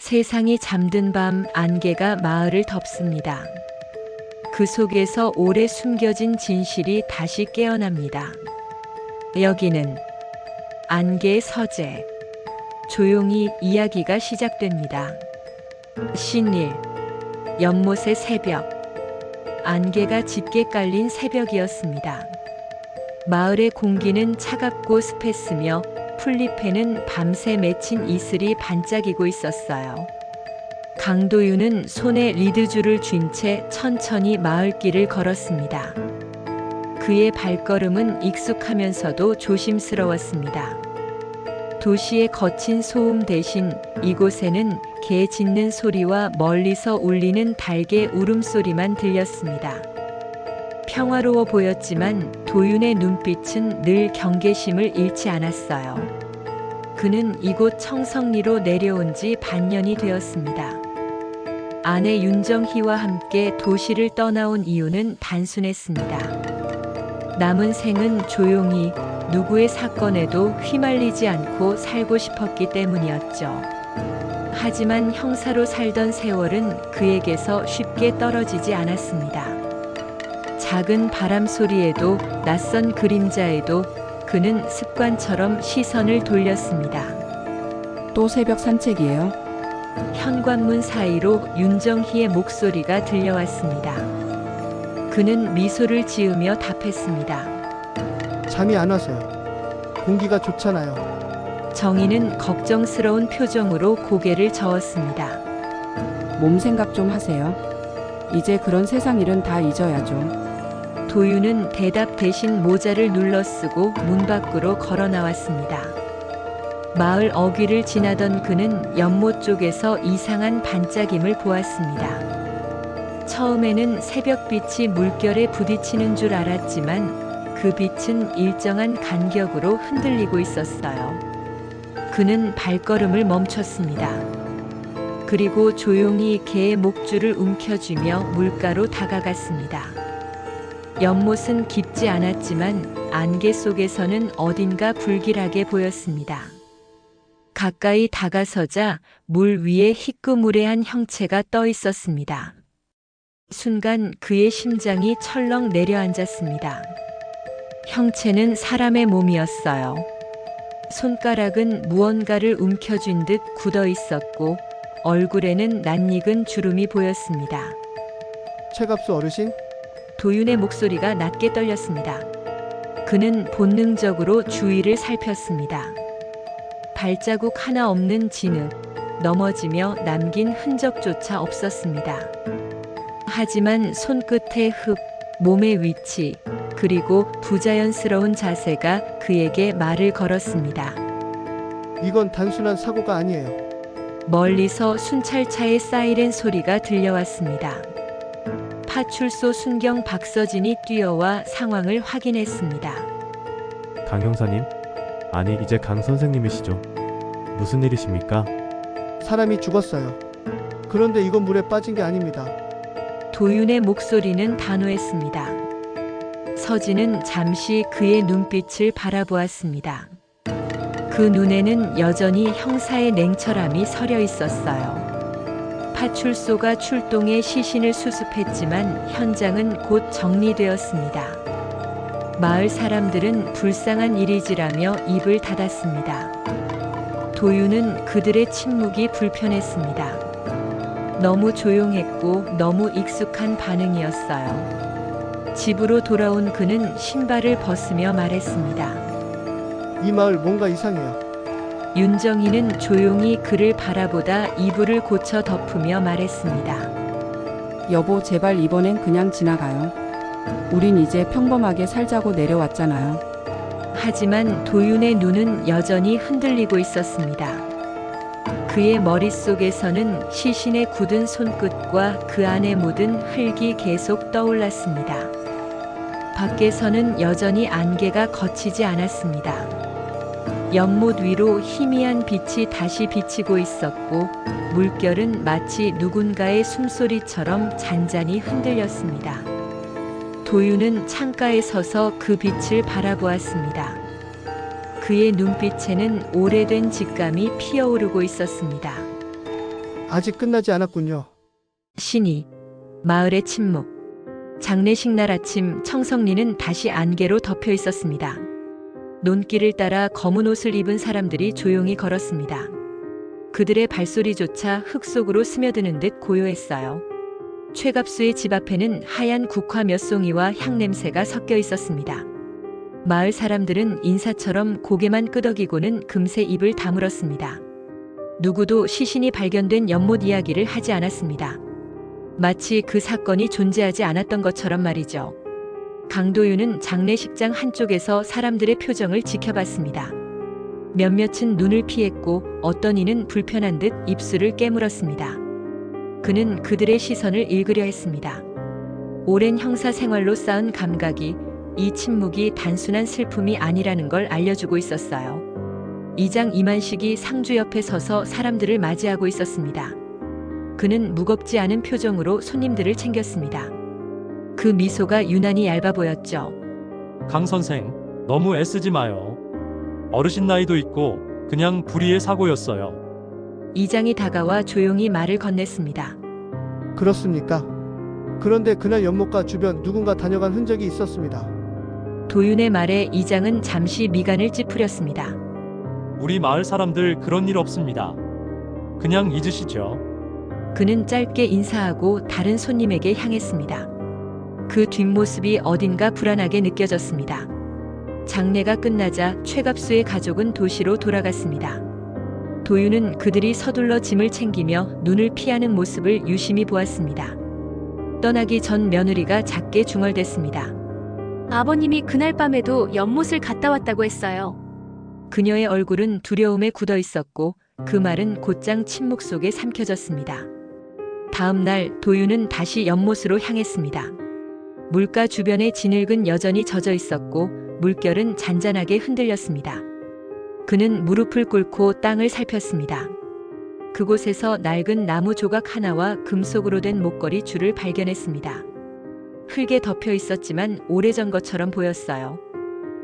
세상이 잠든 밤 안개가 마을을 덮습니다. 그 속에서 오래 숨겨진 진실이 다시 깨어납니다. 여기는 안개의 서재. 조용히 이야기가 시작됩니다. 신일, 연못의 새벽. 안개가 짙게 깔린 새벽이었습니다. 마을의 공기는 차갑고 습했으며 풀잎에는 밤새 맺힌 이슬이 반짝이고 있었어요. 강도윤은 손에 리드줄을 쥔 채 천천히 마을길을 걸었습니다. 그의 발걸음은 익숙하면서도 조심스러웠습니다. 도시의 거친 소음 대신 이곳에는 개 짖는 소리와 멀리서 울리는 닭의 울음소리만 들렸습니다. 평화로워 보였지만 도윤의 눈빛은 늘 경계심을 잃지 않았어요. 그는 이곳 청성리로 내려온 지 반년이 되었습니다. 아내 윤정희와 함께 도시를 떠나온 이유는 단순했습니다. 남은 생은 조용히 누구의 사건에도 휘말리지 않고 살고 싶었기 때문이었죠. 하지만 형사로 살던 세월은 그에게서 쉽게 떨어지지 않았습니다. 작은 바람 소리에도 낯선 그림자에도 그는 습관처럼 시선을 돌렸습니다. 또 새벽 산책이에요? 현관문 사이로 윤정희의 목소리가 들려왔습니다. 그는 미소를 지으며 답했습니다. 잠이 안 와서요. 공기가 좋잖아요. 정희는 걱정스러운 표정으로 고개를 저었습니다. 몸 생각 좀 하세요. 이제 그런 세상 일은 다 잊어야죠. 도윤은 대답 대신 모자를 눌러쓰고 문 밖으로 걸어 나왔습니다. 마을 어귀를 지나던 그는 연못 쪽에서 이상한 반짝임을 보았습니다. 처음에는 새벽빛이 물결에 부딪히는 줄 알았지만 그 빛은 일정한 간격으로 흔들리고 있었어요. 그는 발걸음을 멈췄습니다. 그리고 조용히 개의 목줄을 움켜쥐며 물가로 다가갔습니다. 연못은 깊지 않았지만 안개 속에서는 어딘가 불길하게 보였습니다. 가까이 다가서자 물 위에 희끄무레한 형체가 떠 있었습니다. 순간 그의 심장이 철렁 내려앉았습니다. 형체는 사람의 몸이었어요. 손가락은 무언가를 움켜쥔 듯 굳어 있었고 얼굴에는 낯익은 주름이 보였습니다. 최갑수 어르신? 도윤의 목소리가 낮게 떨렸습니다. 그는 본능적으로 주위를 살폈습니다. 발자국 하나 없는 진흙, 넘어지며 남긴 흔적조차 없었습니다. 하지만 손끝의 흙, 몸의 위치, 그리고 부자연스러운 자세가 그에게 말을 걸었습니다. 이건 단순한 사고가 아니에요. 멀리서 순찰차의 사이렌 소리가 들려왔습니다. 파출소 순경 박서진이 뛰어와 상황을 확인했습니다. 강 형사님? 아니 이제 강 선생님이시죠? 무슨 일이십니까? 사람이 죽었어요. 그런데 이건 물에 빠진 게 아닙니다. 도윤의 목소리는 단호했습니다. 서진은 잠시 그의 눈빛을 바라보았습니다. 그 눈에는 여전히 형사의 냉철함이 서려 있었어요. 파출소가 출동해 시신을 수습했지만 현장은 곧 정리되었습니다. 마을 사람들은 불쌍한 일이지라며 입을 닫았습니다. 도윤은 그들의 침묵이 불편했습니다. 너무 조용했고 너무 익숙한 반응이었어요. 집으로 돌아온 그는 신발을 벗으며 말했습니다. 이 마을 뭔가 이상해요. 윤정희는 조용히 그를 바라보다 이불을 고쳐 덮으며 말했습니다. 여보, 제발 이번엔 그냥 지나가요. 우린 이제 평범하게 살자고 내려왔잖아요. 하지만 도윤의 눈은 여전히 흔들리고 있었습니다. 그의 머릿속에서는 시신의 굳은 손끝과 그 안에 묻은 흙이 계속 떠올랐습니다. 밖에서는 여전히 안개가 걷히지 않았습니다. 연못 위로 희미한 빛이 다시 비치고 있었고 물결은 마치 누군가의 숨소리처럼 잔잔히 흔들렸습니다. 도윤은 창가에 서서 그 빛을 바라보았습니다. 그의 눈빛에는 오래된 직감이 피어오르고 있었습니다. 아직 끝나지 않았군요. 신이 마을의 침묵. 장례식 날 아침 청성리는 다시 안개로 덮여 있었습니다. 논길을 따라 검은 옷을 입은 사람들이 조용히 걸었습니다. 그들의 발소리조차 흙 속으로 스며드는 듯 고요했어요. 최갑수의 집 앞에는 하얀 국화 몇 송이와 향냄새가 섞여 있었습니다. 마을 사람들은 인사처럼 고개만 끄덕이고는 금세 입을 다물었습니다. 누구도 시신이 발견된 연못 이야기를 하지 않았습니다. 마치 그 사건이 존재하지 않았던 것처럼 말이죠. 강도윤은 장례식장 한쪽에서 사람들의 표정을 지켜봤습니다. 몇몇은 눈을 피했고 어떤 이는 불편한 듯 입술을 깨물었습니다. 그는 그들의 시선을 읽으려 했습니다. 오랜 형사 생활로 쌓은 감각이 이 침묵이 단순한 슬픔이 아니라는 걸 알려주고 있었어요. 이장 이만식이 상주 옆에 서서 사람들을 맞이하고 있었습니다. 그는 무겁지 않은 표정으로 손님들을 챙겼습니다. 그 미소가 유난히 얇아 보였죠. 강 선생, 너무 애쓰지 마요. 어르신 나이도 있고 그냥 불의의 사고였어요. 이장이 다가와 조용히 말을 건넸습니다. 그렇습니까? 그런데 그날 연못가 주변 누군가 다녀간 흔적이 있었습니다. 도윤의 말에 이장은 잠시 미간을 찌푸렸습니다. 우리 마을 사람들 그런 일 없습니다. 그냥 잊으시죠. 그는 짧게 인사하고 다른 손님에게 향했습니다. 그 뒷모습이 어딘가 불안하게 느껴졌습니다. 장례가 끝나자 최갑수의 가족은 도시로 돌아갔습니다. 도윤은 그들이 서둘러 짐을 챙기며 눈을 피하는 모습을 유심히 보았습니다. 떠나기 전 며느리가 작게 중얼댔습니다. 아버님이 그날 밤에도 연못을 갔다 왔다고 했어요. 그녀의 얼굴은 두려움에 굳어 있었고 그 말은 곧장 침묵 속에 삼켜졌습니다. 다음 날 도윤은 다시 연못으로 향했습니다. 물가 주변의 진흙은 여전히 젖어 있었고 물결은 잔잔하게 흔들렸습니다. 그는 무릎을 꿇고 땅을 살폈습니다. 그곳에서 낡은 나무 조각 하나와 금속으로 된 목걸이 줄을 발견했습니다. 흙에 덮여 있었지만 오래전 것처럼 보였어요.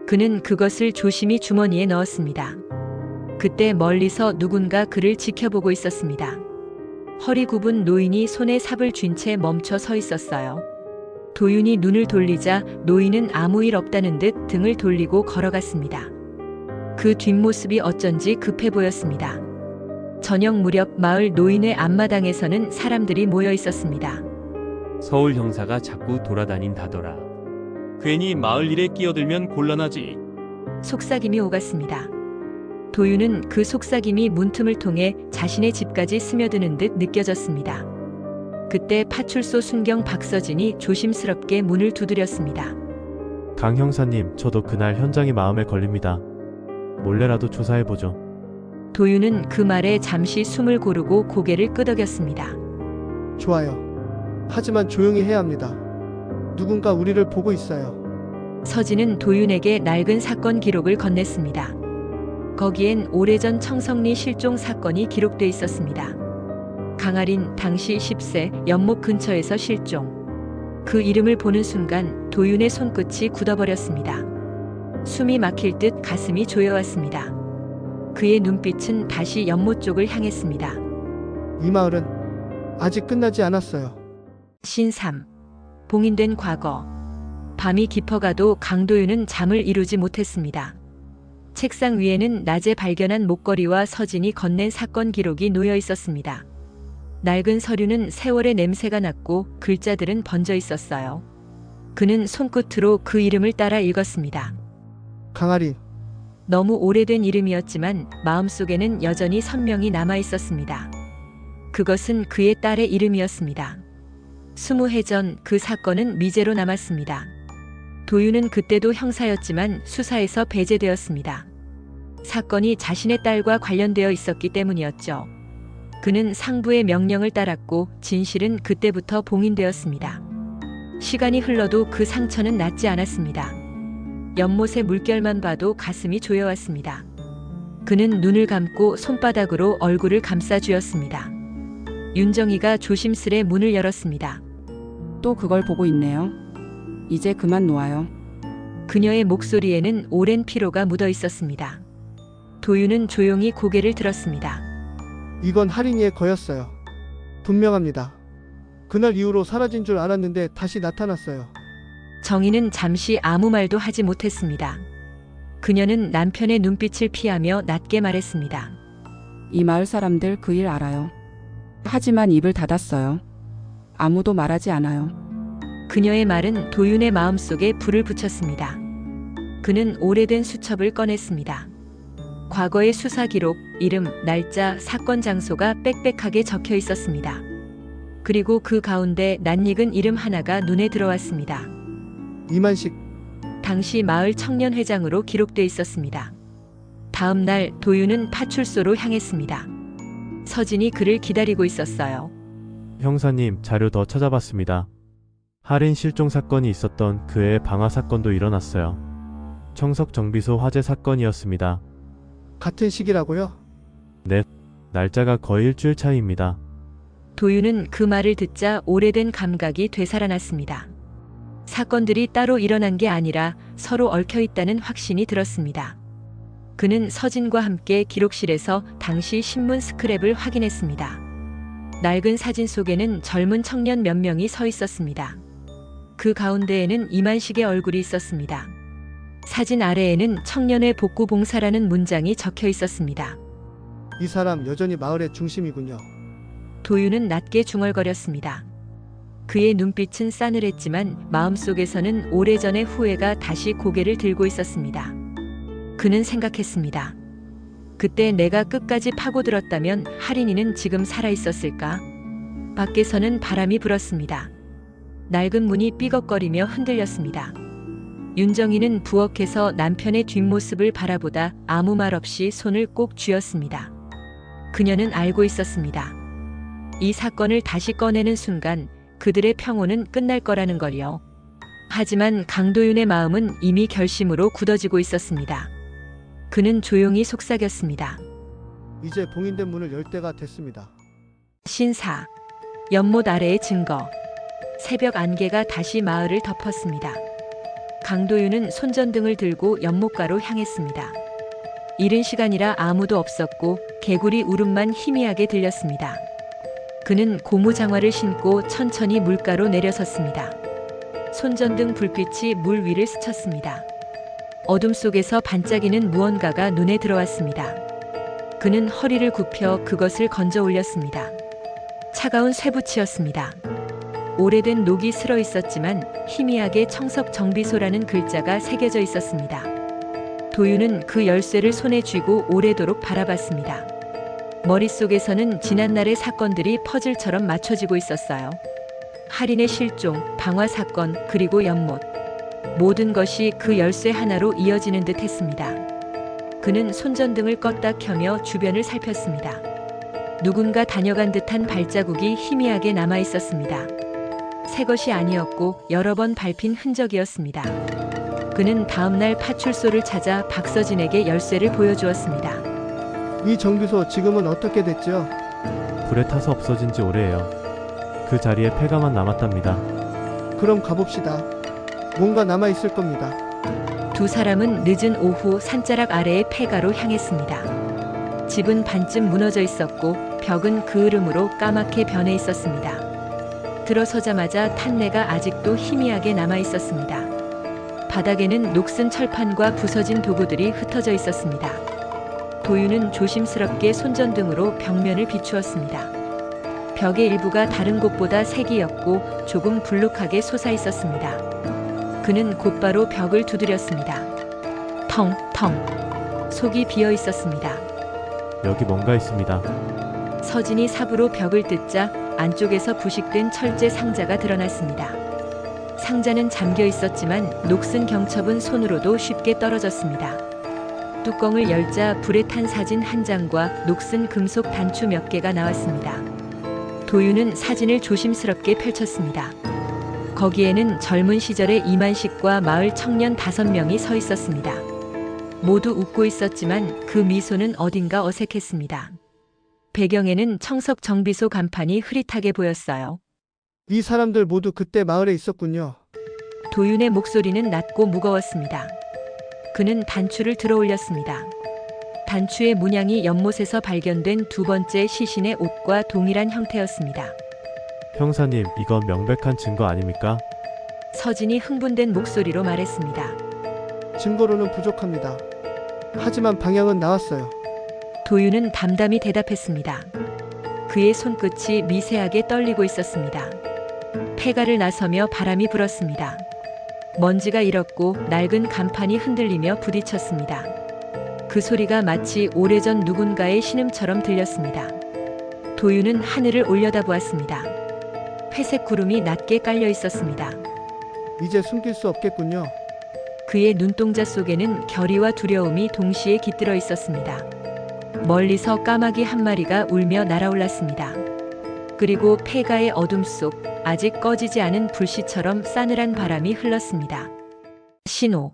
그는 그것을 조심히 주머니에 넣었습니다. 그때 멀리서 누군가 그를 지켜보고 있었습니다. 허리 굽은 노인이 손에 삽을 쥔 채 멈춰 서 있었어요. 도윤이 눈을 돌리자 노인은 아무 일 없다는 듯 등을 돌리고 걸어갔습니다. 그 뒷모습이 어쩐지 급해 보였습니다. 저녁 무렵 마을 노인의 앞마당에서는 사람들이 모여 있었습니다. 서울 형사가 자꾸 돌아다닌다더라. 괜히 마을 일에 끼어들면 곤란하지. 속삭임이 오갔습니다. 도윤은 그 속삭임이 문틈을 통해 자신의 집까지 스며드는 듯 느껴졌습니다. 그때 파출소 순경 박서진이 조심스럽게 문을 두드렸습니다. 강 형사님, 저도 그날 현장이 마음에 걸립니다. 몰래라도 조사해보죠. 도윤은 그 말에 잠시 숨을 고르고 고개를 끄덕였습니다. 좋아요. 하지만 조용히 해야 합니다. 누군가 우리를 보고 있어요. 서진은 도윤에게 낡은 사건 기록을 건넸습니다. 거기엔 오래전 청성리 실종 사건이 기록돼 있었습니다. 강아린 당시 10세 연못 근처에서 실종. 그 이름을 보는 순간 도윤의 손끝이 굳어버렸습니다. 숨이 막힐 듯 가슴이 조여왔습니다. 그의 눈빛은 다시 연못 쪽을 향했습니다. 이 마을은 아직 끝나지 않았어요. 신삼. 봉인된 과거. 밤이 깊어가도 강도윤은 잠을 이루지 못했습니다. 책상 위에는 낮에 발견한 목걸이와 서진이 건넨 사건 기록이 놓여 있었습니다. 낡은 서류는 세월의 냄새가 났고 글자들은 번져 있었어요. 그는 손끝으로 그 이름을 따라 읽었습니다. 강아린. 너무 오래된 이름이었지만 마음속에는 여전히 선명히 남아 있었습니다. 그것은 그의 딸의 이름이었습니다. 20해 전 그 사건은 미제로 남았습니다. 도윤은 그때도 형사였지만 수사에서 배제되었습니다. 사건이 자신의 딸과 관련되어 있었기 때문이었죠. 그는 상부의 명령을 따랐고 진실은 그때부터 봉인되었습니다. 시간이 흘러도 그 상처는 낫지 않았습니다. 연못의 물결만 봐도 가슴이 조여왔습니다. 그는 눈을 감고 손바닥으로 얼굴을 감싸쥐었습니다. 윤정이가 조심스레 문을 열었습니다. 또 그걸 보고 있네요. 이제 그만 놓아요. 그녀의 목소리에는 오랜 피로가 묻어 있었습니다. 도윤은 조용히 고개를 들었습니다. 이건 할인이의 거였어요. 분명합니다. 그날 이후로 사라진 줄 알았는데 다시 나타났어요. 정희는 잠시 아무 말도 하지 못했습니다. 그녀는 남편의 눈빛을 피하며 낮게 말했습니다. 이 마을 사람들 그 일 알아요. 하지만 입을 닫았어요. 아무도 말하지 않아요. 그녀의 말은 도윤의 마음속에 불을 붙였습니다. 그는 오래된 수첩을 꺼냈습니다. 과거의 수사 기록, 이름, 날짜, 사건 장소가 빽빽하게 적혀 있었습니다. 그리고 그 가운데 낯익은 이름 하나가 눈에 들어왔습니다. 이만식. 당시 마을 청년회장으로 기록돼 있었습니다. 다음 날 도윤은 파출소로 향했습니다. 서진이 그를 기다리고 있었어요. 형사님, 자료 더 찾아봤습니다. 할인 실종 사건이 있었던 그 해의 방화 사건도 일어났어요. 청석 정비소 화재 사건이었습니다. 같은 시기라고요? 날짜가 거의 일주일 차이입니다. 도윤은 그 말을 듣자 오래된 감각이 되살아났습니다. 사건들이 따로 일어난 게 아니라 서로 얽혀 있다는 확신이 들었습니다. 그는 서진과 함께 기록실에서 당시 신문 스크랩을 확인했습니다. 낡은 사진 속에는 젊은 청년 몇 명이 서 있었습니다. 그 가운데에는 이만식의 얼굴이 있었습니다. 사진 아래에는 청년의 복구 봉사라는 문장이 적혀 있었습니다. 이 사람 여전히 마을의 중심이군요. 도윤은 낮게 중얼거렸습니다. 그의 눈빛은 싸늘했지만 마음속에서는 오래전의 후회가 다시 고개를 들고 있었습니다. 그는 생각했습니다. 그때 내가 끝까지 파고들었다면 할인이는 지금 살아있었을까? 밖에서는 바람이 불었습니다. 낡은 문이 삐걱거리며 흔들렸습니다. 윤정이는 부엌에서 남편의 뒷모습을 바라보다 아무 말 없이 손을 꼭 쥐었습니다. 그녀는 알고 있었습니다. 이 사건을 다시 꺼내는 순간 그들의 평온은 끝날 거라는 걸요. 하지만 강도윤의 마음은 이미 결심으로 굳어지고 있었습니다. 그는 조용히 속삭였습니다. 이제 봉인된 문을 열 때가 됐습니다. 신사, 연못 아래의 증거. 새벽 안개가 다시 마을을 덮었습니다. 강도윤은 손전등을 들고 연못가로 향했습니다. 이른 시간이라 아무도 없었고 개구리 울음만 희미하게 들렸습니다. 그는 고무장화를 신고 천천히 물가로 내려섰습니다. 손전등 불빛이 물 위를 스쳤습니다. 어둠 속에서 반짝이는 무언가가 눈에 들어왔습니다. 그는 허리를 굽혀 그것을 건져 올렸습니다. 차가운 쇠붙이였습니다. 오래된 녹이 슬어 있었지만 희미하게 청석 정비소라는 글자가 새겨져 있었습니다. 도윤은 그 열쇠를 손에 쥐고 오래도록 바라봤습니다. 머릿속에서는 지난날의 사건들이 퍼즐처럼 맞춰지고 있었어요. 할인의 실종, 방화 사건, 그리고 연못. 모든 것이 그 열쇠 하나로 이어지는 듯 했습니다. 그는 손전등을 껐다 켜며 주변을 살폈습니다. 누군가 다녀간 듯한 발자국이 희미하게 남아 있었습니다. 새 것이 아니었고 여러 번 밟힌 흔적이었습니다. 그는 다음날 파출소를 찾아 박서진에게 열쇠를 보여주었습니다. 이 정비소 지금은 어떻게 됐죠? 불에 타서 없어진 지 오래예요. 그 자리에 폐가만 남았답니다. 그럼 가봅시다. 뭔가 남아있을 겁니다. 두 사람은 늦은 오후 산자락 아래의 폐가로 향했습니다. 집은 반쯤 무너져 있었고 벽은 그을음으로 까맣게 변해 있었습니다. 들어서자마자 탄내가 아직도 희미하게 남아 있었습니다. 바닥에는 녹슨 철판과 부서진 도구들이 흩어져 있었습니다. 도윤은 조심스럽게 손전등으로 벽면을 비추었습니다. 벽의 일부가 다른 곳보다 색이었고 조금 불룩하게 솟아 있었습니다. 그는 곧바로 벽을 두드렸습니다. 텅텅. 속이 비어 있었습니다. 여기 뭔가 있습니다. 서진이 삽으로 벽을 뜯자 안쪽에서 부식된 철제 상자가 드러났습니다. 상자는 잠겨 있었지만 녹슨 경첩은 손으로도 쉽게 떨어졌습니다. 뚜껑을 열자 불에 탄 사진 한 장과 녹슨 금속 단추 몇 개가 나왔습니다. 도윤은 사진을 조심스럽게 펼쳤습니다. 거기에는 젊은 시절의 이만식과 마을 청년 5명이 서 있었습니다. 모두 웃고 있었지만 그 미소는 어딘가 어색했습니다. 배경에는 청석 정비소 간판이 흐릿하게 보였어요. 이 사람들 모두 그때 마을에 있었군요. 도윤의 목소리는 낮고 무거웠습니다. 그는 단추를 들어 올렸습니다. 단추의 문양이 연못에서 발견된 두 번째 시신의 옷과 동일한 형태였습니다. 형사님, 이건 명백한 증거 아닙니까? 서진이 흥분된 목소리로 말했습니다. 증거로는 부족합니다. 하지만 방향은 나왔어요. 도윤은 담담히 대답했습니다. 그의 손끝이 미세하게 떨리고 있었습니다. 폐가를 나서며 바람이 불었습니다. 먼지가 일었고 낡은 간판이 흔들리며 부딪혔습니다. 그 소리가 마치 오래전 누군가의 신음처럼 들렸습니다. 도윤은 하늘을 올려다보았습니다. 회색 구름이 낮게 깔려 있었습니다. 이제 숨길 수 없겠군요. 그의 눈동자 속에는 결의와 두려움이 동시에 깃들어 있었습니다. 멀리서 까마귀 한 마리가 울며 날아올랐습니다. 그리고 폐가의 어둠 속 아직 꺼지지 않은 불씨처럼 싸늘한 바람이 흘렀습니다. 신호,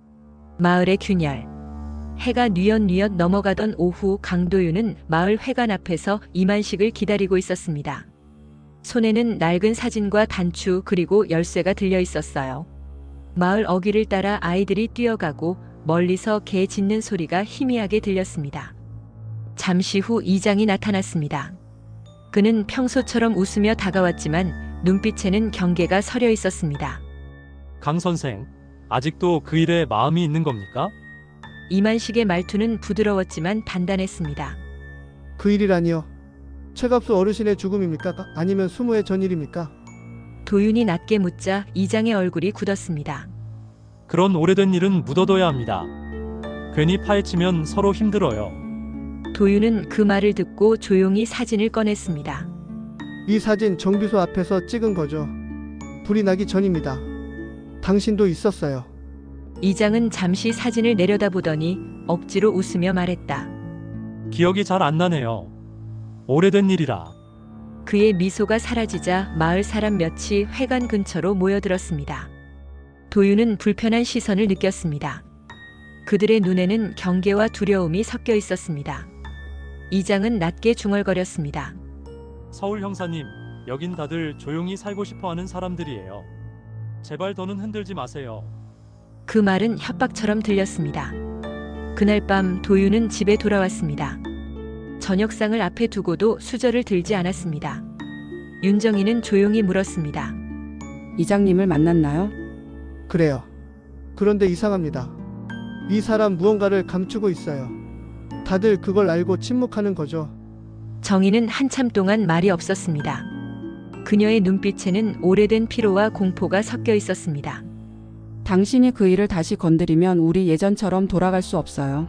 마을의 균열. 해가 뉘엿뉘엿 넘어가던 오후 강도윤은 마을 회관 앞에서 이만식을 기다리고 있었습니다. 손에는 낡은 사진과 단추 그리고 열쇠가 들려 있었어요. 마을 어귀를 따라 아이들이 뛰어가고 멀리서 개 짖는 소리가 희미하게 들렸습니다. 잠시 후 이장이 나타났습니다. 그는 평소처럼 웃으며 다가왔지만 눈빛에는 경계가 서려 있었습니다. 강 선생, 아직도 그 일에 마음이 있는 겁니까? 이만식의 말투는 부드러웠지만 단단했습니다. 그 일이라니요. 최갑수 어르신의 죽음입니까? 아니면 수모의 전일입니까? 도윤이 낮게 묻자 이장의 얼굴이 굳었습니다. 그런 오래된 일은 묻어둬야 합니다. 괜히 파헤치면 서로 힘들어요. 도윤은 그 말을 듣고 조용히 사진을 꺼냈습니다. 이 사진 정비소 앞에서 찍은 거죠. 불이 나기 전입니다. 당신도 있었어요. 이장은 잠시 사진을 내려다보더니 억지로 웃으며 말했다. 기억이 잘 안 나네요. 오래된 일이라. 그의 미소가 사라지자 마을 사람 몇이 회관 근처로 모여들었습니다. 도윤은 불편한 시선을 느꼈습니다. 그들의 눈에는 경계와 두려움이 섞여 있었습니다. 이장은 낮게 중얼거렸습니다. 서울 형사님, 여긴 다들 조용히 살고 싶어하는 사람들이에요. 제발 더는 흔들지 마세요. 그 말은 협박처럼 들렸습니다. 그날 밤 도윤은 집에 돌아왔습니다. 저녁상을 앞에 두고도 수저를 들지 않았습니다. 윤정이는 조용히 물었습니다. 이장님을 만났나요? 그래요. 그런데 이상합니다. 이 사람 무언가를 감추고 있어요. 다들 그걸 알고 침묵하는 거죠. 정희는 한참 동안 말이 없었습니다. 그녀의 눈빛에는 오래된 피로와 공포가 섞여 있었습니다. 당신이 그 일을 다시 건드리면 우리 예전처럼 돌아갈 수 없어요.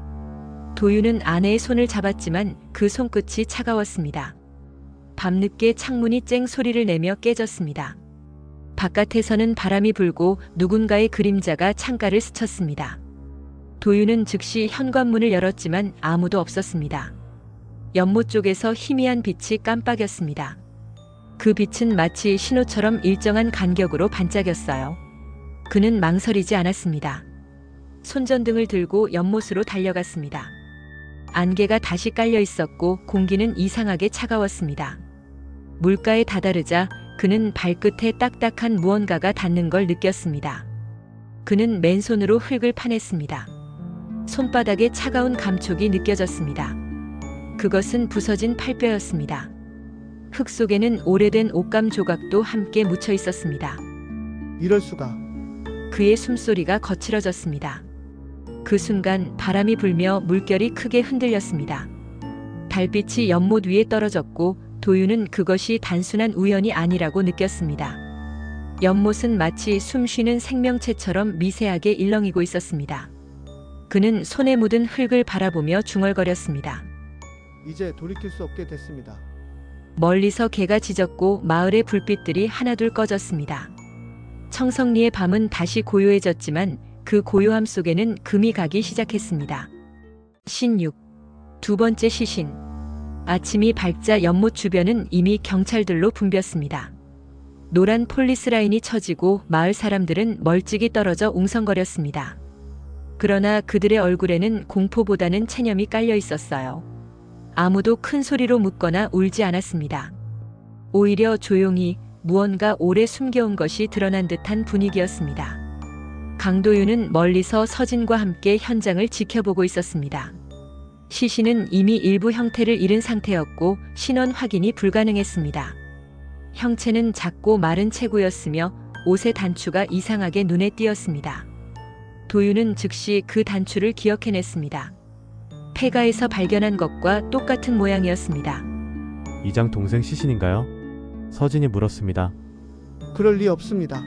도윤은 아내의 손을 잡았지만 그 손끝이 차가웠습니다. 밤늦게 창문이 쨍 소리를 내며 깨졌습니다. 바깥에서는 바람이 불고 누군가의 그림자가 창가를 스쳤습니다. 도윤은 즉시 현관문을 열었지만 아무도 없었습니다. 연못 쪽에서 희미한 빛이 깜빡였습니다. 그 빛은 마치 신호처럼 일정한 간격으로 반짝였어요. 그는 망설이지 않았습니다. 손전등을 들고 연못으로 달려갔습니다. 안개가 다시 깔려 있었고 공기는 이상하게 차가웠습니다. 물가에 다다르자 그는 발끝에 딱딱한 무언가가 닿는 걸 느꼈습니다. 그는 맨손으로 흙을 파냈습니다. 손바닥에 차가운 감촉이 느껴졌습니다. 그것은 부서진 팔뼈였습니다. 흙 속에는 오래된 옷감 조각도 함께 묻혀 있었습니다. 이럴 수가. 그의 숨소리가 거칠어졌습니다. 그 순간 바람이 불며 물결이 크게 흔들렸습니다. 달빛이 연못 위에 떨어졌고 도윤은 그것이 단순한 우연이 아니라고 느꼈습니다. 연못은 마치 숨쉬는 생명체처럼 미세하게 일렁이고 있었습니다. 그는 손에 묻은 흙을 바라보며 중얼거렸습니다. 이제 돌이킬 수 없게 됐습니다. 멀리서 개가 짖었고 마을의 불빛들이 하나둘 꺼졌습니다. 청성리의 밤은 다시 고요해졌지만 그 고요함 속에는 금이 가기 시작했습니다. 신육, 두 번째 시신. 아침이 밝자 연못 주변은 이미 경찰들로 붐볐습니다. 노란 폴리스 라인이 쳐지고 마을 사람들은 멀찍이 떨어져 웅성거렸습니다. 그러나 그들의 얼굴에는 공포보다는 체념이 깔려 있었어요. 아무도 큰 소리로 묻거나 울지 않았습니다. 오히려 조용히 무언가 오래 숨겨온 것이 드러난 듯한 분위기였습니다. 강도윤은 멀리서 서진과 함께 현장을 지켜보고 있었습니다. 시신은 이미 일부 형태를 잃은 상태였고 신원 확인이 불가능했습니다. 형체는 작고 마른 체구였으며 옷의 단추가 이상하게 눈에 띄었습니다. 도윤은 즉시 그 단추를 기억해냈습니다. 폐가에서 발견한 것과 똑같은 모양이었습니다. 이장 동생 시신인가요? 서진이 물었습니다. 그럴 리 없습니다.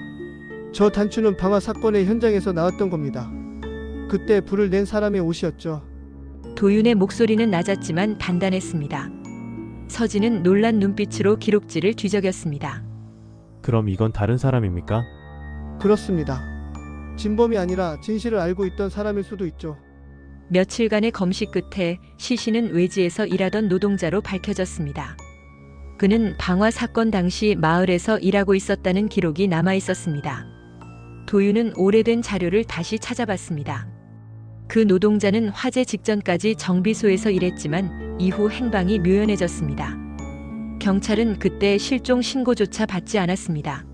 저 단추는 방화 사건의 현장에서 나왔던 겁니다. 그때 불을 낸 사람의 옷이었죠. 도윤의 목소리는 낮았지만 단단했습니다. 서진은 놀란 눈빛으로 기록지를 뒤적였습니다. 그럼 이건 다른 사람입니까? 그렇습니다. 진범이 아니라 진실을 알고 있던 사람일 수도 있죠. 며칠간의 검식 끝에 시신은 외지에서 일하던 노동자로 밝혀졌습니다. 그는 방화 사건 당시 마을에서 일하고 있었다는 기록이 남아 있었습니다. 도윤은 오래된 자료를 다시 찾아봤습니다. 그 노동자는 화재 직전까지 정비소에서 일했지만 이후 행방이 묘연해졌습니다. 경찰은 그때 실종 신고조차 받지 않았습니다.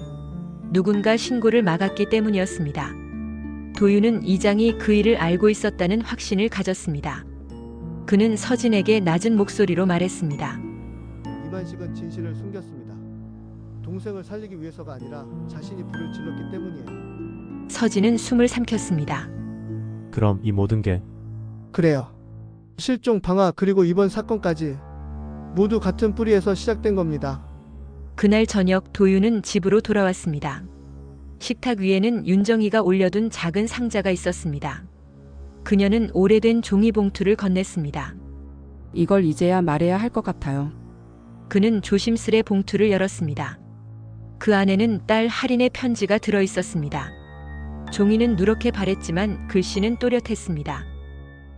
누군가 신고를 막았기 때문이었습니다. 도윤은 이장이 그 일을 알고 있었다는 확신을 가졌습니다. 그는 서진에게 낮은 목소리로 말했습니다. 이만식은 진실을 숨겼습니다. 동생을 살리기 위해서가 아니라 자신이 불을 질렀기 때문이에요. 서진은 숨을 삼켰습니다. 그럼 이 모든 게 그래요. 실종 방화 그리고 이번 사건까지 모두 같은 뿌리에서 시작된 겁니다. 그날 저녁 도윤은 집으로 돌아왔습니다. 식탁 위에는 윤정이가 올려둔 작은 상자가 있었습니다. 그녀는 오래된 종이봉투를 건넸습니다. 이걸 이제야 말해야 할 것 같아요. 그는 조심스레 봉투를 열었습니다. 그 안에는 딸 할인의 편지가 들어 있었습니다. 종이는 누렇게 바랬지만 글씨는 또렷했습니다.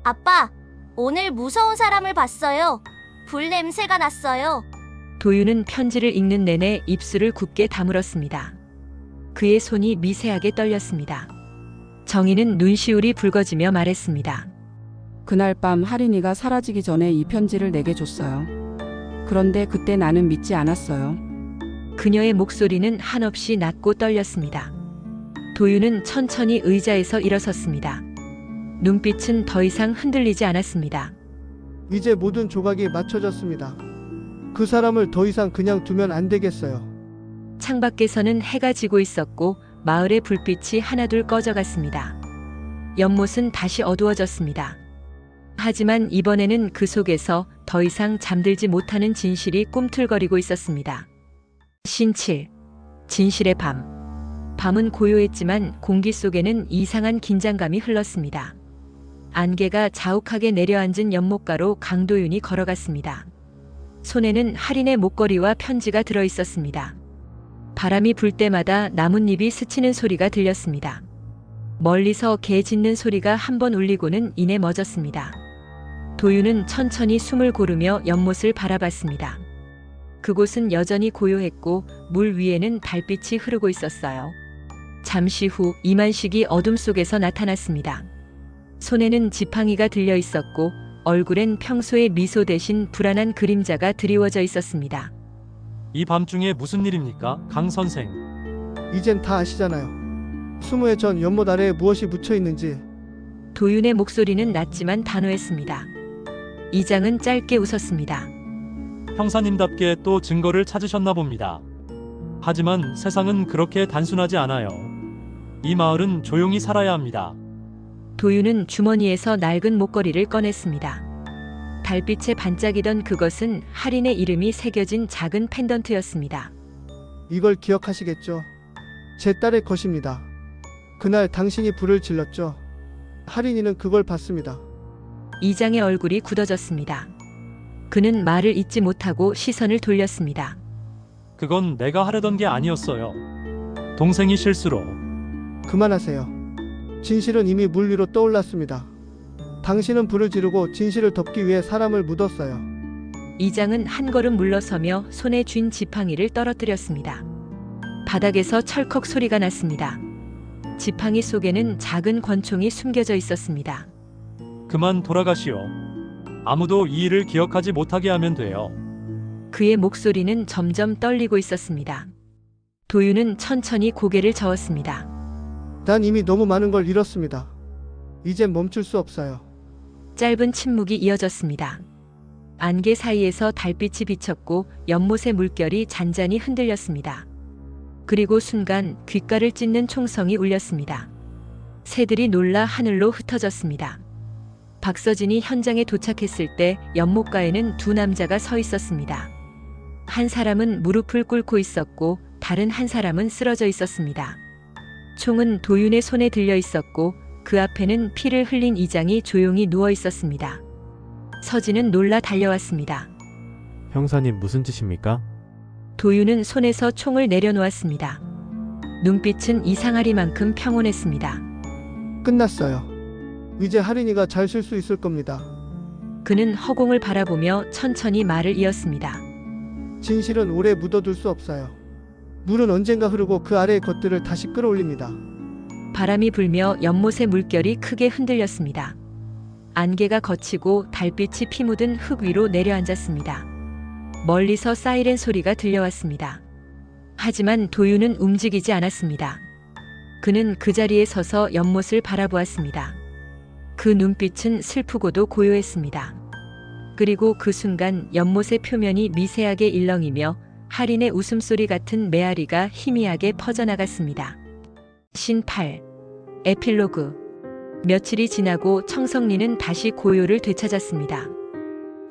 아빠, 오늘 무서운 사람을 봤어요. 불 냄새가 났어요. 도윤은 편지를 읽는 내내 입술을 굳게 다물었습니다. 그의 손이 미세하게 떨렸습니다. 정희는 눈시울이 붉어지며 말했습니다. 그날 밤 할인이가 사라지기 전에 이 편지를 내게 줬어요. 그런데 그때 나는 믿지 않았어요. 그녀의 목소리는 한없이 낮고 떨렸습니다. 도윤은 천천히 의자에서 일어섰습니다. 눈빛은 더 이상 흔들리지 않았습니다. 이제 모든 조각이 맞춰졌습니다. 그 사람을 더 이상 그냥 두면 안 되겠어요. 창밖에서는 해가 지고 있었고 마을의 불빛이 하나둘 꺼져갔습니다. 연못은 다시 어두워졌습니다. 하지만 이번에는 그 속에서 더 이상 잠들지 못하는 진실이 꿈틀거리고 있었습니다. 신칠, 진실의 밤. 밤은 고요했지만 공기 속에는 이상한 긴장감이 흘렀습니다. 안개가 자욱하게 내려앉은 연못가로 강도윤이 걸어갔습니다. 손에는 할인의 목걸이와 편지가 들어 있었습니다. 바람이 불 때마다 나뭇잎이 스치는 소리가 들렸습니다. 멀리서 개 짖는 소리가 한 번 울리고는 이내 멎었습니다. 도윤은 천천히 숨을 고르며 연못을 바라봤습니다. 그곳은 여전히 고요했고 물 위에는 달빛이 흐르고 있었어요. 잠시 후 이만식이 어둠 속에서 나타났습니다. 손에는 지팡이가 들려 있었고 얼굴엔 평소의 미소 대신 불안한 그림자가 드리워져 있었습니다. 이 밤중에 무슨 일입니까, 강 선생? 이젠 다 아시잖아요. 20해 전 연못 아래에 무엇이 묻혀 있는지. 도윤의 목소리는 낮지만 단호했습니다. 이장은 짧게 웃었습니다. 형사님답게 또 증거를 찾으셨나 봅니다. 하지만 세상은 그렇게 단순하지 않아요. 이 마을은 조용히 살아야 합니다. 도윤은 주머니에서 낡은 목걸이를 꺼냈습니다. 달빛에 반짝이던 그것은 할인의 이름이 새겨진 작은 펜던트였습니다. 이걸 기억하시겠죠? 제 딸의 것입니다. 그날 당신이 불을 질렀죠. 할인이는 그걸 봤습니다. 이장의 얼굴이 굳어졌습니다. 그는 말을 잇지 못하고 시선을 돌렸습니다. 그건 내가 하려던 게 아니었어요. 동생이 실수로. 그만하세요. 진실은 이미 물 위로 떠올랐습니다. 당신은 불을 지르고 진실을 덮기 위해 사람을 묻었어요. 이장은 한 걸음 물러서며 손에 쥔 지팡이를 떨어뜨렸습니다. 바닥에서 철컥 소리가 났습니다. 지팡이 속에는 작은 권총이 숨겨져 있었습니다. 그만 돌아가시오. 아무도 이 일을 기억하지 못하게 하면 돼요. 그의 목소리는 점점 떨리고 있었습니다. 도윤은 천천히 고개를 저었습니다. 난 이미 너무 많은 걸 잃었습니다. 이젠 멈출 수 없어요. 짧은 침묵이 이어졌습니다. 안개 사이에서 달빛이 비쳤고 연못의 물결이 잔잔히 흔들렸습니다. 그리고 순간 귓가를 찢는 총성이 울렸습니다. 새들이 놀라 하늘로 흩어졌습니다. 박서진이 현장에 도착했을 때 연못가에는 두 남자가 서 있었습니다. 한 사람은 무릎을 꿇고 있었고 다른 한 사람은 쓰러져 있었습니다. 총은 도윤의 손에 들려 있었고 그 앞에는 피를 흘린 이장이 조용히 누워 있었습니다. 서진은 놀라 달려왔습니다. 형사님 무슨 짓입니까? 도윤은 손에서 총을 내려놓았습니다. 눈빛은 이상하리만큼 평온했습니다. 끝났어요. 이제 하린이가 잘 쉴 수 있을 겁니다. 그는 허공을 바라보며 천천히 말을 이었습니다. 진실은 오래 묻어둘 수 없어요. 물은 언젠가 흐르고 그 아래의 것들을 다시 끌어올립니다. 바람이 불며 연못의 물결이 크게 흔들렸습니다. 안개가 걷히고 달빛이 피 묻은 흙 위로 내려앉았습니다. 멀리서 사이렌 소리가 들려왔습니다. 하지만 도윤은 움직이지 않았습니다. 그는 그 자리에 서서 연못을 바라보았습니다. 그 눈빛은 슬프고도 고요했습니다. 그리고 그 순간 연못의 표면이 미세하게 일렁이며 하린의 웃음소리 같은 메아리가 희미하게 퍼져나갔습니다. 신 8. 에필로그. 며칠이 지나고 청성리는 다시 고요를 되찾았습니다.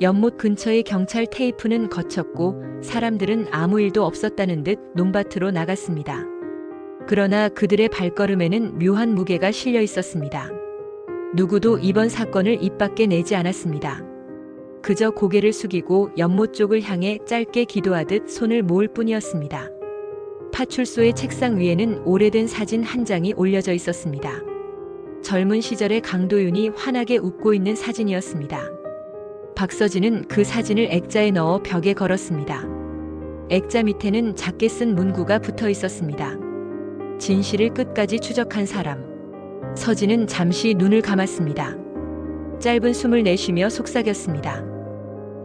연못 근처의 경찰 테이프는 거쳤고 사람들은 아무 일도 없었다는 듯 논밭으로 나갔습니다. 그러나 그들의 발걸음에는 묘한 무게가 실려 있었습니다. 누구도 이번 사건을 입 밖에 내지 않았습니다. 그저 고개를 숙이고 연못 쪽을 향해 짧게 기도하듯 손을 모을 뿐이었습니다. 파출소의 책상 위에는 오래된 사진 한 장이 올려져 있었습니다. 젊은 시절의 강도윤이 환하게 웃고 있는 사진이었습니다. 박서진은 그 사진을 액자에 넣어 벽에 걸었습니다. 액자 밑에는 작게 쓴 문구가 붙어 있었습니다. 진실을 끝까지 추적한 사람. 서진은 잠시 눈을 감았습니다. 짧은 숨을 내쉬며 속삭였습니다.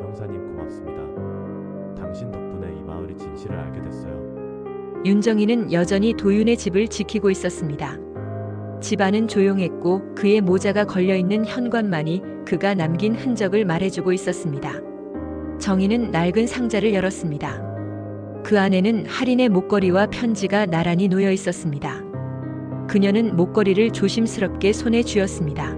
형사님 고맙습니다. 당신 덕분에 이 마을이 진실을 알게 됐어요. 윤정이는 여전히 도윤의 집을 지키고 있었습니다. 집 안은 조용했고 그의 모자가 걸려있는 현관만이 그가 남긴 흔적을 말해주고 있었습니다. 정희는 낡은 상자를 열었습니다. 그 안에는 할인의 목걸이와 편지가 나란히 놓여 있었습니다. 그녀는 목걸이를 조심스럽게 손에 쥐었습니다.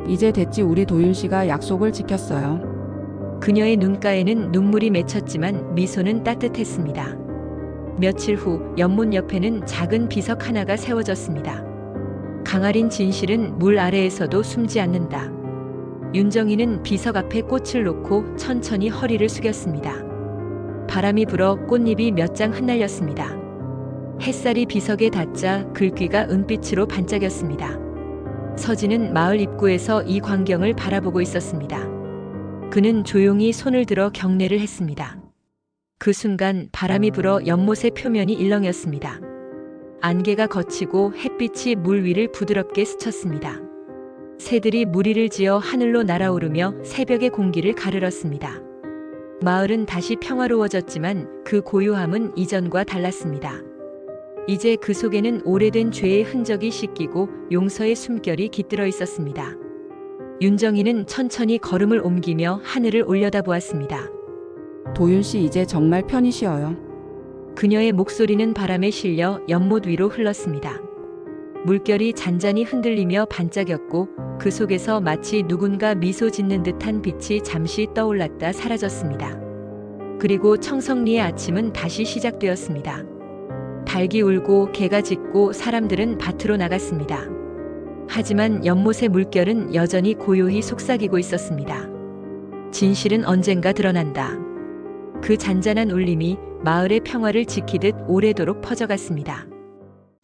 이제 됐지. 우리 도윤 씨가 약속을 지켰어요. 그녀의 눈가에는 눈물이 맺혔지만 미소는 따뜻했습니다. 며칠 후 연못 옆에는 작은 비석 하나가 세워졌습니다. 강아린 진실은 물 아래에서도 숨지 않는다. 윤정이는 비석 앞에 꽃을 놓고 천천히 허리를 숙였습니다. 바람이 불어 꽃잎이 몇 장 흩날렸습니다. 햇살이 비석에 닿자 글귀가 은빛으로 반짝였습니다. 서진은 마을 입구에서 이 광경을 바라보고 있었습니다. 그는 조용히 손을 들어 경례를 했습니다. 그 순간 바람이 불어 연못의 표면이 일렁였습니다. 안개가 걷히고 햇빛이 물 위를 부드럽게 스쳤습니다. 새들이 무리를 지어 하늘로 날아오르며 새벽의 공기를 가르렀습니다. 마을은 다시 평화로워졌지만 그 고요함은 이전과 달랐습니다. 이제 그 속에는 오래된 죄의 흔적이 씻기고 용서의 숨결이 깃들어 있었습니다. 윤정이는 천천히 걸음을 옮기며 하늘을 올려다보았습니다. 도윤 씨 이제 정말 편히 쉬어요. 그녀의 목소리는 바람에 실려 연못 위로 흘렀습니다. 물결이 잔잔히 흔들리며 반짝였고 그 속에서 마치 누군가 미소 짓는 듯한 빛이 잠시 떠올랐다 사라졌습니다. 그리고 청성리의 아침은 다시 시작되었습니다. 닭이 울고 개가 짖고 사람들은 밭으로 나갔습니다. 하지만 연못의 물결은 여전히 고요히 속삭이고 있었습니다. 진실은 언젠가 드러난다. 그 잔잔한 울림이 마을의 평화를 지키듯 오래도록 퍼져갔습니다.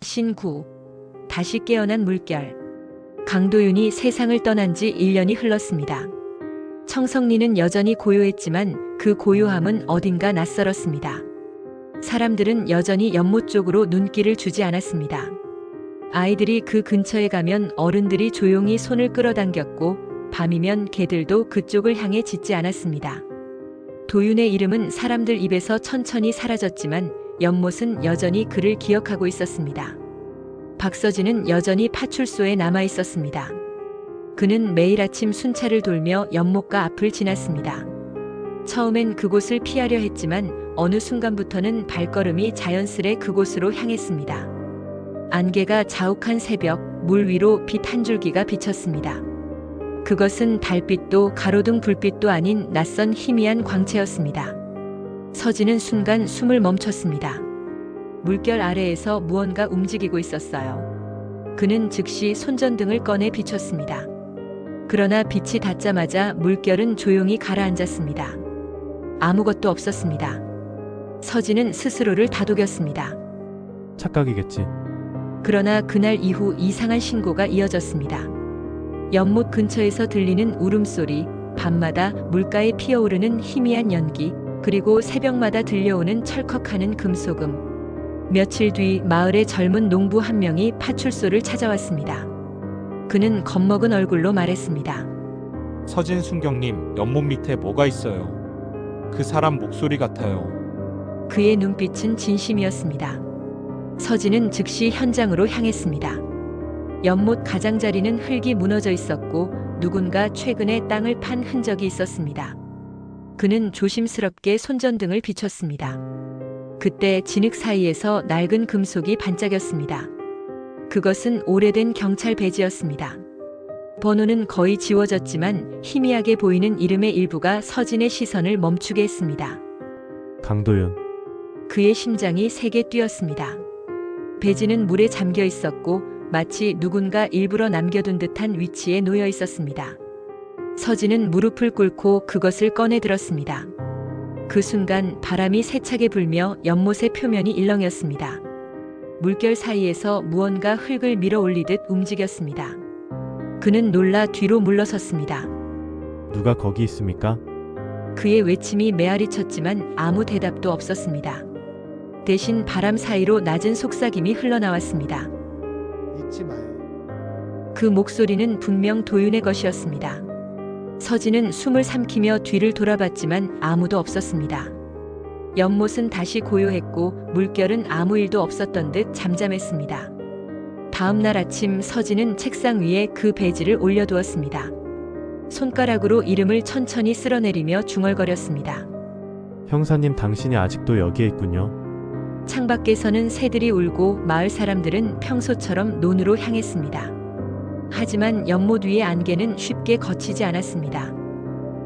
신구. 다시 깨어난 물결. 강도윤이 세상을 떠난 지 1년이 흘렀습니다. 청성리는 여전히 고요했지만 그 고요함은 어딘가 낯설었습니다. 사람들은 여전히 연못 쪽으로 눈길을 주지 않았습니다. 아이들이 그 근처에 가면 어른들이 조용히 손을 끌어당겼고 밤이면 개들도 그쪽을 향해 짖지 않았습니다. 도윤의 이름은 사람들 입에서 천천히 사라졌지만 연못은 여전히 그를 기억하고 있었습니다. 박서진은 여전히 파출소에 남아 있었습니다. 그는 매일 아침 순찰을 돌며 연못가 앞을 지났습니다. 처음엔 그곳을 피하려 했지만 어느 순간부터는 발걸음이 자연스레 그곳으로 향했습니다. 안개가 자욱한 새벽, 물 위로 빛 한 줄기가 비쳤습니다. 그것은 달빛도 가로등 불빛도 아닌 낯선 희미한 광채였습니다. 서진은 순간 숨을 멈췄습니다. 물결 아래에서 무언가 움직이고 있었어요. 그는 즉시 손전등을 꺼내 비췄습니다. 그러나 빛이 닿자마자 물결은 조용히 가라앉았습니다. 아무것도 없었습니다. 서진은 스스로를 다독였습니다. 착각이겠지. 그러나 그날 이후 이상한 신고가 이어졌습니다. 연못 근처에서 들리는 울음소리, 밤마다 물가에 피어오르는 희미한 연기, 그리고 새벽마다 들려오는 철컥하는 금소금. 며칠 뒤 마을의 젊은 농부 한 명이 파출소를 찾아왔습니다. 그는 겁먹은 얼굴로 말했습니다. 서진 순경님, 연못 밑에 뭐가 있어요? 그 사람 목소리 같아요. 그의 눈빛은 진심이었습니다. 서진은 즉시 현장으로 향했습니다. 연못 가장자리는 흙이 무너져 있었고 누군가 최근에 땅을 판 흔적이 있었습니다. 그는 조심스럽게 손전등을 비췄습니다. 그때 진흙 사이에서 낡은 금속이 반짝였습니다. 그것은 오래된 경찰 배지였습니다. 번호는 거의 지워졌지만 희미하게 보이는 이름의 일부가 서진의 시선을 멈추게 했습니다. 강도윤. 그의 심장이 세게 뛰었습니다. 배지는 물에 잠겨 있었고 마치 누군가 일부러 남겨둔 듯한 위치에 놓여 있었습니다. 서진은 무릎을 꿇고 그것을 꺼내 들었습니다. 그 순간 바람이 세차게 불며 연못의 표면이 일렁였습니다. 물결 사이에서 무언가 흙을 밀어 올리듯 움직였습니다. 그는 놀라 뒤로 물러섰습니다. 누가 거기 있습니까? 그의 외침이 메아리 쳤지만 아무 대답도 없었습니다. 대신 바람 사이로 낮은 속삭임이 흘러나왔습니다. 잊지 마요. 그 목소리는 분명 도윤의 것이었습니다. 서진은 숨을 삼키며 뒤를 돌아봤지만 아무도 없었습니다. 연못은 다시 고요했고 물결은 아무 일도 없었던 듯 잠잠했습니다. 다음 날 아침 서진은 책상 위에 그 배지를 올려두었습니다. 손가락으로 이름을 천천히 쓸어내리며 중얼거렸습니다. 형사님, 당신이 아직도 여기에 있군요. 창밖에서는 새들이 울고 마을 사람들은 평소처럼 논으로 향했습니다. 하지만 연못 위의 안개는 쉽게 거치지 않았습니다.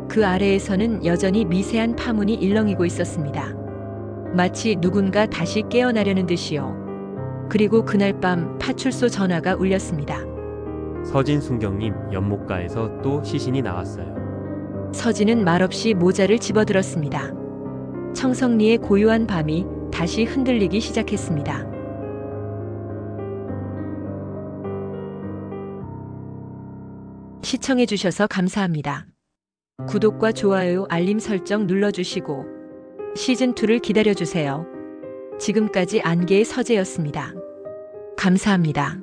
그 아래에서는 여전히 미세한 파문이 일렁이고 있었습니다. 마치 누군가 다시 깨어나려는 듯이요. 그리고 그날 밤 파출소 전화가 울렸습니다. 서진 순경님, 연못가에서 또 시신이 나왔어요. 서진은 말없이 모자를 집어들었습니다. 청성리의 고요한 밤이 다시 흔들리기 시작했습니다. 시청해주셔서 감사합니다. 구독과 좋아요, 알림 설정 눌러주시고 시즌2를 기다려주세요. 지금까지 안개의 서재였습니다. 감사합니다.